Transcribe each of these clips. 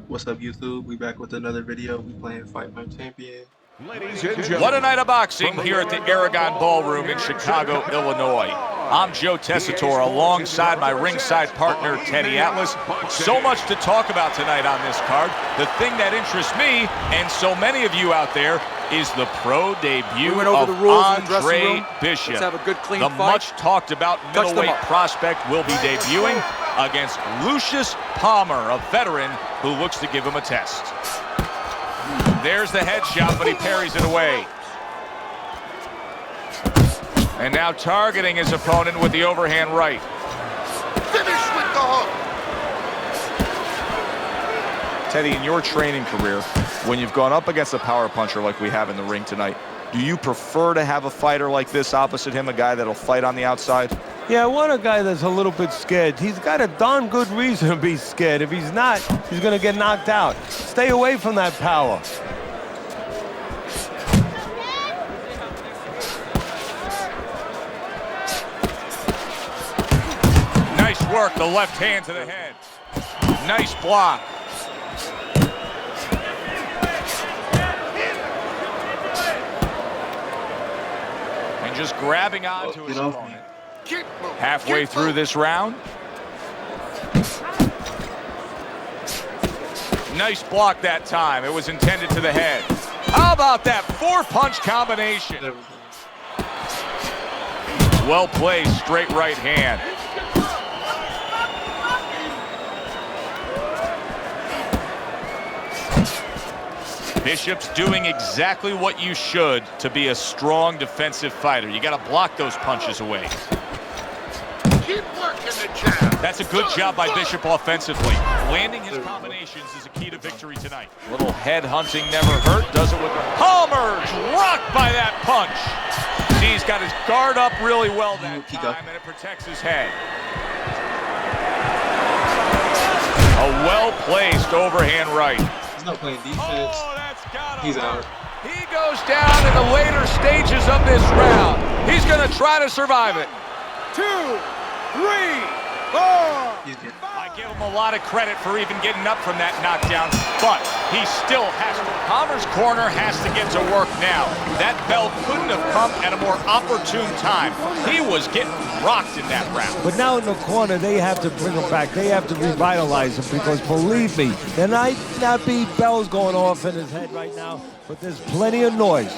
What's up, YouTube? We back with another video. We playing Fight My Champion. Ladies and gentlemen, what a night of boxing here at the Aragon Ballroom in Chicago, Illinois. I'm Joe Tessitore alongside my ringside partner, Teddy Atlas. So much to talk about tonight on this card. The thing that interests me, and so many of you out there, is the pro debut of Andre Bishop. Let's have a good, clean the fight. much talked about middleweight prospect will be debuting against Lucius Palmer, a veteran who looks to give him a test. There's the headshot, but he parries it away. And now targeting his opponent with the overhand right. Finish with the hook. Teddy, in your training career, when you've gone up against a power puncher like we have in the ring tonight, do you prefer to have a fighter like this opposite him, a guy that'll fight on the outside? Yeah, I want a guy that's a little bit scared. He's got a darn good reason to be scared. If he's not, he's going to get knocked out. Stay away from that power. Nice work, the left hand to the head. Nice block. And just grabbing onto his opponent. Halfway through this round. Nice block that time. It was intended to the head. How about that four-punch combination? Well placed, straight right hand. Bishop's doing exactly what you should to be a strong defensive fighter. You got to block those punches away. Keep working the jab. That's a good job by Bishop offensively. Landing his combinations is a key to victory tonight. Little head hunting never hurt. Does it with Palmer's rocked by that punch. See, he's got his guard up really well that time, and it protects his head. A well-placed overhand right. He's not playing defense. Oh, that's got him. He's out. He goes down in the later stages of this round. He's going to try to survive it. 2, 3, 4. I give him a lot of credit for even getting up from that knockdown, but he still has to. Palmer's corner has to get to work now. That bell couldn't have come at a more opportune time. He was getting rocked in that round. But now in the corner, they have to bring him back. They have to revitalize him because, believe me, there might not be bells going off in his head right now, but there's plenty of noise.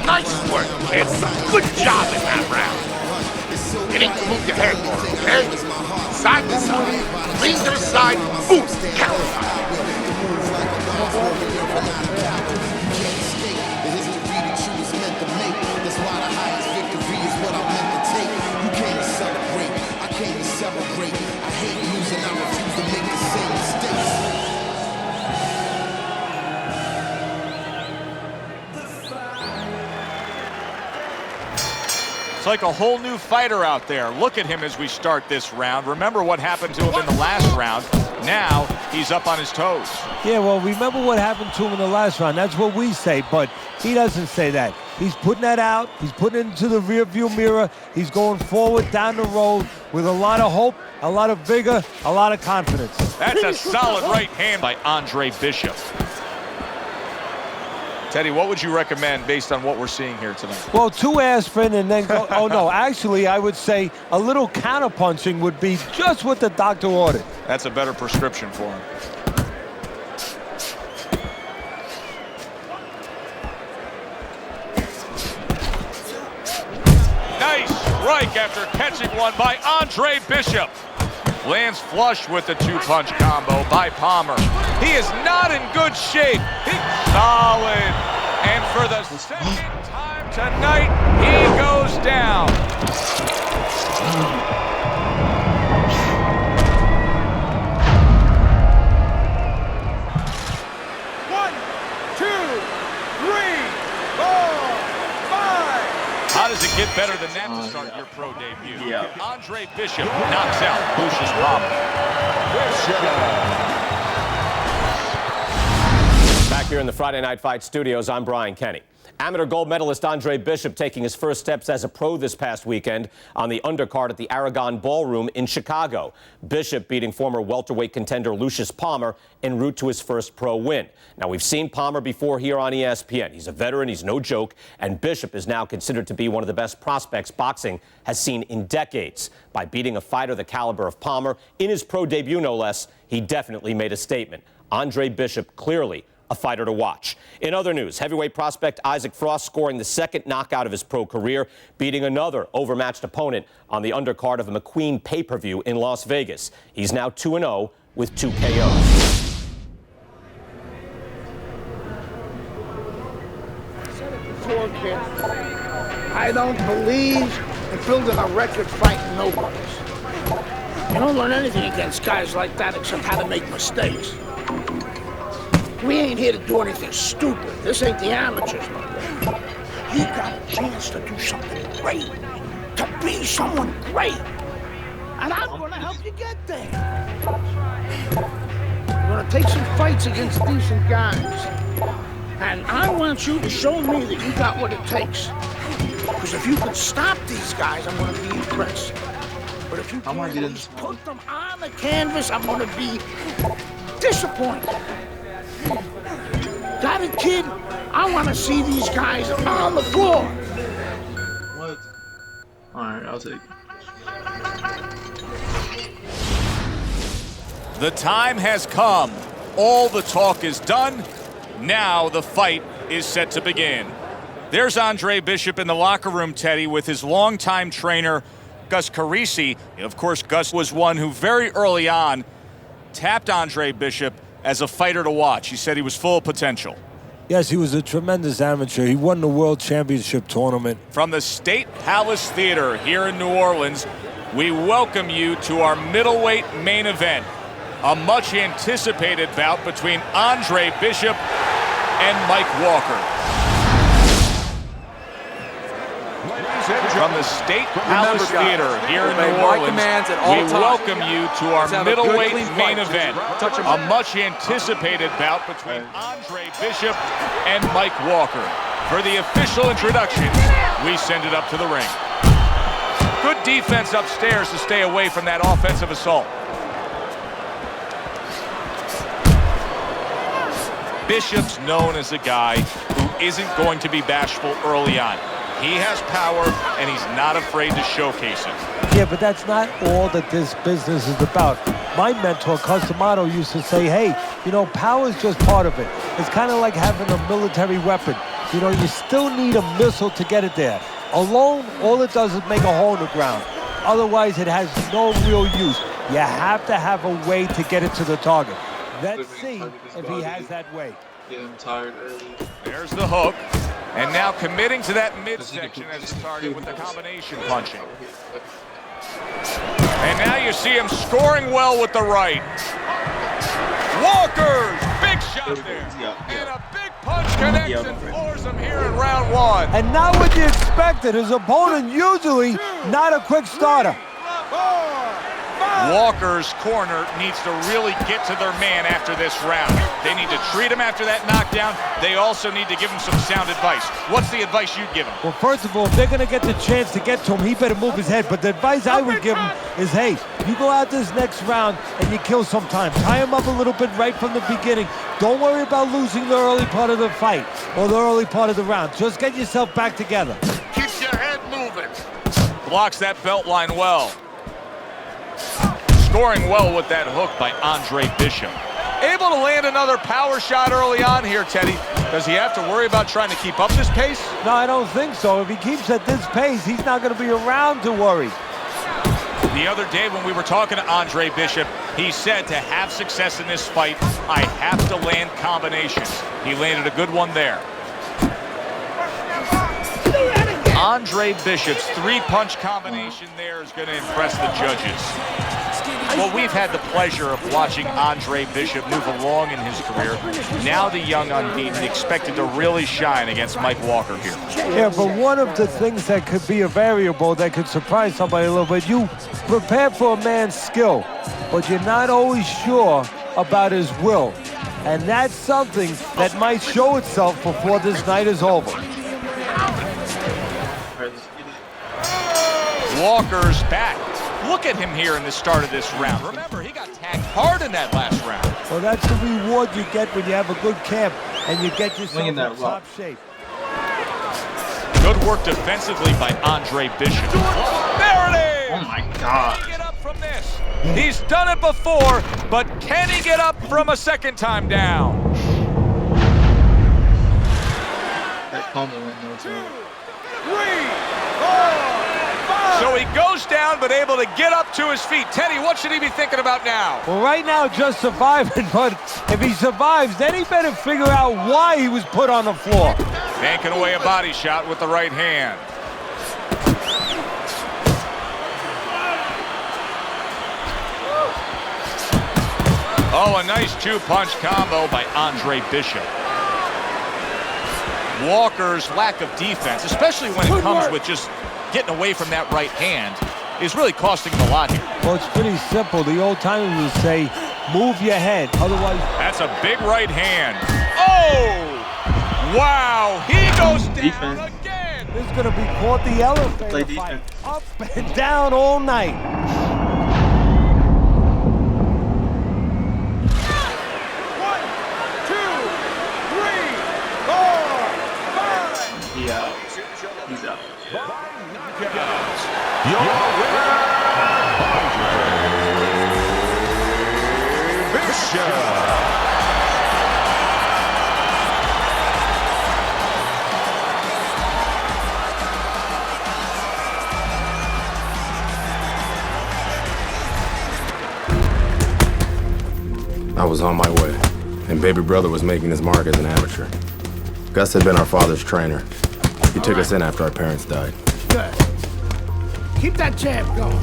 Nice work, kid. Good job in that round. You need to move your head more, okay? Side to side. Lean to the side. Boom. Counter. It's like a whole new fighter out there. Look at him as we start this round. Remember what happened to him in the last round. Now he's up on his toes. Yeah, well, remember what happened to him in the last round. That's what we say, but he doesn't say that. He's putting that out. He's putting it into the rearview mirror. He's going forward down the road with a lot of hope, a lot of vigor, a lot of confidence. That's a solid right hand by Andre Bishop. Teddy, what would you recommend based on what we're seeing here tonight? Well, 2 aspirin and then go. Oh, no, actually, I would say a little counterpunching would be just what the doctor ordered. That's a better prescription for him. Nice strike after catching one by Andre Bishop. Lands flush with the 2-punch combo by Palmer. He is not in good shape. He's solid. And for the second time tonight, he goes down. 1, 2, 3, 4, 5. How does it get better than that to start your pro debut? Yeah. Andre Bishop knocks out Lucius Palmer. Back Back here in the Friday Night Fight studios, I'm Brian Kenny. Amateur gold medalist Andre Bishop taking his first steps as a pro this past weekend on the undercard at the Aragon Ballroom in Chicago. Bishop beating former welterweight contender Lucius Palmer en route to his first pro win. Now, we've seen Palmer before here on ESPN. He's a veteran, he's no joke, and Bishop is now considered to be one of the best prospects boxing has seen in decades. By beating a fighter the caliber of Palmer in his pro debut, no less, he definitely made a statement. Andre Bishop clearly a fighter to watch. In other news, heavyweight prospect Isaac Frost scoring the second knockout of his pro career, beating another overmatched opponent on the undercard of a McQueen pay-per-view in Las Vegas. He's now 2-0 with 2 KOs. I don't believe in building a record fighting nobodies. You don't learn anything against guys like that except how to make mistakes. We ain't here to do anything stupid. This ain't the amateurs, my friend. You got a chance to do something great, to be someone great. And I'm gonna help you get there. We're gonna take some fights against decent guys. And I want you to show me that you got what it takes. Because if you can stop these guys, I'm gonna be impressed. But if you can't put them on the canvas, I'm gonna be disappointed. Got it, kid? I want to see these guys on the floor. What? Alright, I'll take it. The time has come. All the talk is done. Now the fight is set to begin. There's Andre Bishop in the locker room, Teddy, with his longtime trainer, Gus Carisi. Of course, Gus was one who very early on tapped Andre Bishop as a fighter to watch. He said he was full of potential. Yes, he was a tremendous amateur. He won the World Championship tournament. From the State Palace Theater here in New Orleans, we welcome you to our middleweight main event. A much anticipated bout between Andre Bishop and Mike Walker. From the State Palace Theater here in New Orleans, we welcome you to our middleweight main event. A much anticipated bout between Andre Bishop and Mike Walker. For the official introduction, we send it up to the ring. Good defense upstairs to stay away from that offensive assault. Bishop's known as a guy who isn't going to be bashful early on. He has power, and he's not afraid to showcase it. Yeah, but that's not all that this business is about. My mentor, Customato, used to say, hey, you know, power is just part of it. It's kind of like having a military weapon. You know, you still need a missile to get it there. Alone, all it does is make a hole in the ground. Otherwise, it has no real use. You have to have a way to get it to the target. Let's see if he has that way. Getting tired early. There's the hook. And now committing to that midsection as a target with the combination punching. And now you see him scoring well with the right. Walker, big shot there. And a big punch connects and floors him here in round one. And not what you expected. His opponent usually not a quick starter. Walker's corner needs to really get to their man after this round. They need to treat him after that knockdown. They also need to give him some sound advice. What's the advice you'd give him? Well, first of all, if they're going to get the chance to get to him, he better move his head. But the advice I would give him is, hey, you go out this next round and you kill some time. Tie him up a little bit right from the beginning. Don't worry about losing the early part of the fight or the early part of the round. Just get yourself back together. Keep your head moving. Blocks that belt line well. Scoring well with that hook by Andre Bishop. Able to land another power shot early on here, Teddy. Does he have to worry about trying to keep up this pace? No, I don't think so. If he keeps at this pace, he's not going to be around to worry. The other day when we were talking to Andre Bishop, he said to have success in this fight, I have to land combinations. He landed a good one there. Andre Bishop's three-punch combination there is going to impress the judges. Well, we've had the pleasure of watching Andre Bishop move along in his career. Now the young unbeaten expected to really shine against Mike Walker here. Yeah, but one of the things that could be a variable that could surprise somebody a little bit, you prepare for a man's skill, but you're not always sure about his will. And that's something that might show itself before this night is over. All right, let's get it. Walker's back. Look at him here in the start of this round. Remember, he got tagged hard in that last round. Well, that's the reward you get when you have a good camp and you get yourself in top shape. Good work defensively by Andre Bishop. There it is! Oh my God. Can he get up from this? He's done it before, but can he get up from a second time down? That combo went no time. 3, 4, 5. So he goes down, but able to get up to his feet. Teddy, what should he be thinking about now? Well, right now, just surviving, but if he survives, then he better figure out why he was put on the floor. Banking away a body shot with the right hand. Oh, a nice two-punch combo by Andre Bishop. Walker's lack of defense, especially when it comes with just getting away from that right hand, is really costing him a lot here. Well, it's pretty simple. The old timers would say, move your head. Otherwise, that's a big right hand. Oh! Wow, he goes down again. This is going to be called the elevator fight. Up and down all night. 1, 2, 3, 4, 5. He out. He's out. Your winner, Bishop. I was on my way, and baby brother was making his mark as an amateur. Gus had been our father's trainer. He took us in after our parents died. Good. Keep that jab going.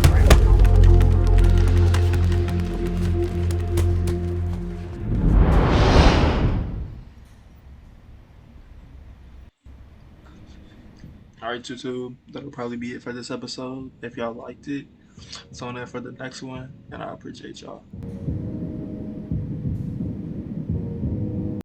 Alright, YouTube, that'll probably be it for this episode. If y'all liked it, tune in for the next one, and I appreciate y'all.